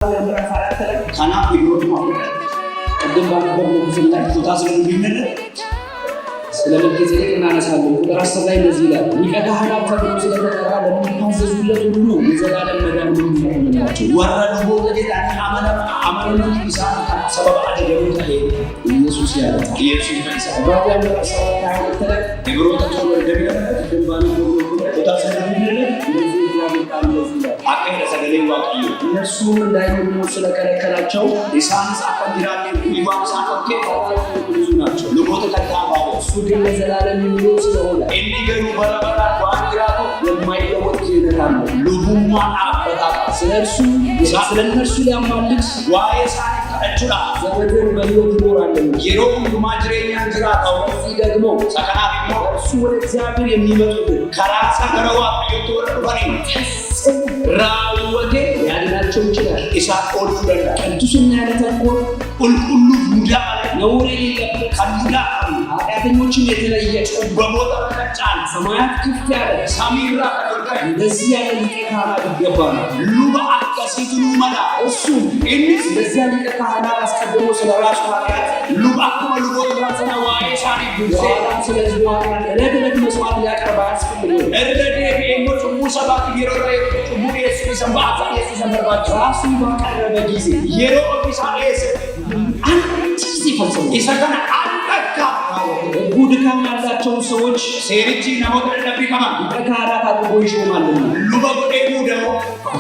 ካና ቢሮት ማለት ቀደም ባነበው ክፍል ላይ ቁጣ ስለሚነነ ስለመከዘለ እናነሳለን። ቁጥር 10 ላይ እንደዚህ ይላል፣ ሊቀ ካህናት ተብሎ ስለተጠራ ለሚታዘዙለት ሁሉ የዘላለም መዳን የሚሆንላቸው ወረዱ ወገዴታ አማኑ ኢሳን ሰበብ አደረገው ታዲያ ኢየሱስ ያለው ኢየሱስ ይፈሳል ባባው ሰው ታውቀለ ቢሮት ተብሎ እንደሚለበት ቀደም ባነበው ቁጣ ስለሚነነ እንደዚህ ያመጣል እንደዚህ አቀረ ሰገለኝ ዋቂዩ እነሱ እንዳይሆኑ ስለከለከላቸው ኢሳንስ አቀንዲራኔ ኢቫን ሳቀንኬ ብዙ ናቸው ለሞተ ተካባው እሱ ግን ለዘላለም የሚኖር ስለሆነ እንዲገሩ በረበራ ዋንግራቱ የማይለወጥ ይነታል ለቡማ አበጣጣ ስለነሱ ሊያማልድ ዋየሳን ተጨራ ዘመድን በሕይወት ይኖራል የሮም ማጅሬኛ እንጅራታው እዚህ ደግሞ ሰከናት ነው እሱ ወደ እግዚአብሔር የሚመጡት ከራሳ ገረዋ ይተወረዱ ባሪ ራውወቴ ያድናቸው ይችላል ኢሳት ኦል ፍለዳ ቅዱስና ያለተቆር ቁልቁሉ ሙዳ ነውር የሌለበት ካሉዳ ኃጢአተኞችን የተለየ በሞት ተቀጫን ሰማያት ክፍት ያለ ሳሚራ ከወርቀ እንደዚህ ያለ ሊቀ ካህናት ይገባል ሉባ አቀሲቱኑ መላ እሱ እንስ ለዚያ ሊቀ ካህናት አስቀድሞ ስለራሱ ኃጢአት ሉባ ከወልጎ ራስና ዋይሳኒ ዱሴ ስለዚህ ኃጢአት ለደለት መስዋዕት ሊያቀርብ አያስፈልግም እረደ ቢኤሞች ሙሰባት ይሮራ ቡሪ ኢየሱስ ሰምባታ ኢየሱስ ሰምባታ ራሱ ባቀረበ ጊዜ የሮቢሳ ኢየሱስ አንቺ ሲፈጽም ይሰከና አጠቃ ጉድካም ያላቸው ሰዎች ሴሪቲ ነው ተደብቀማ በካህናት አድርጎ ይሾማሉ ሉባጎዴ ደግሞ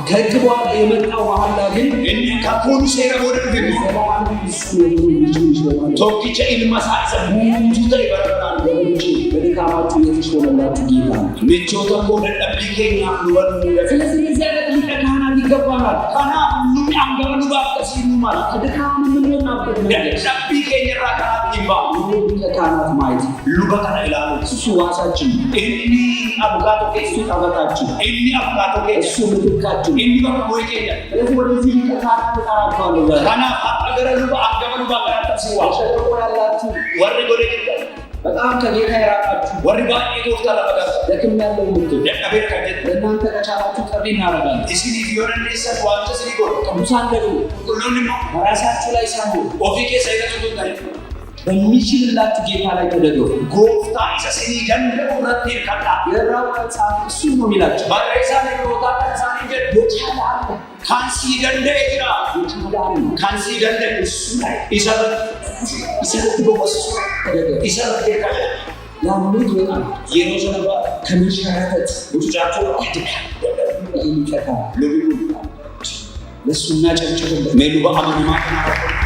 ከግቧ የመጣው መሐላ ግን እኔ ካፖሉ ሴራ ወደ ግን ቶኪቸ ኢልማሳሰ ሙቱ ተይበራል ወንጂ በድካማችሁ የተሾመላችሁ ጌታ ምቾታ ወደ ጠብቀኛ ሉባን ስለዚህ እዚህ አይነት ሊቀ ካህናት ይገባናል ካና ሁሉ ያንገበሉ ባቀሲኑ ማለት ከድካም ምን ሆናበት ጠብቀኛ ራካት ይባሉ ሊቀ ካህናት ማለት ሉባካና ይላሉ እሱ ዋሳችን እኒ አብጋቶ ከሱ ታበታችን እኒ አብጋቶ ከሱ ምትካችን እኒ በቆይቀኛ ወደዚህ ሊቀ ካህናት ተጣራቷል ካና አገረ ሉባ አገበሉ ባቀራጣ ሲዋል ሸቆ ያላችሁ ወርጎደ በጣም ከጌታ ይራቃችሁ ወርጋ ኢቶፍታ ለበጋስ ለክም ያለው ምት ደቀበል ከጀት እናንተ ከቻላችሁ ቀሪ እናረጋለን እስኪ ዲዮረን ለሰን ዋንተ ሲጎ ቅዱሳን ደግሞ ሁሉንም ራሳችሁ ላይ ሳሙ ኦፊኬ ሳይረቱ ታይ በሚችልላችሁ ጌታ ላይ ተደገፉ ጎፍታ ኢሰሲኒ ገንደው ረቴ ካታ የራው ጻፍ እሱ ነው የሚላችሁ ባይሳ ለሮታ ታሳኒ ጀት ይቻላል ካንሲ ገንደ ይራ ይቻላል ካንሲ ገንደ እሱ ላይ ይሰረት በወስ ይሰረት ከካ ያምሩት ወጣ የሮዘነባ ከመሻረት ወጫቸው ይከታ ለቢሉ ለሱና ጨምጨም ሜሉ በአማን ማከና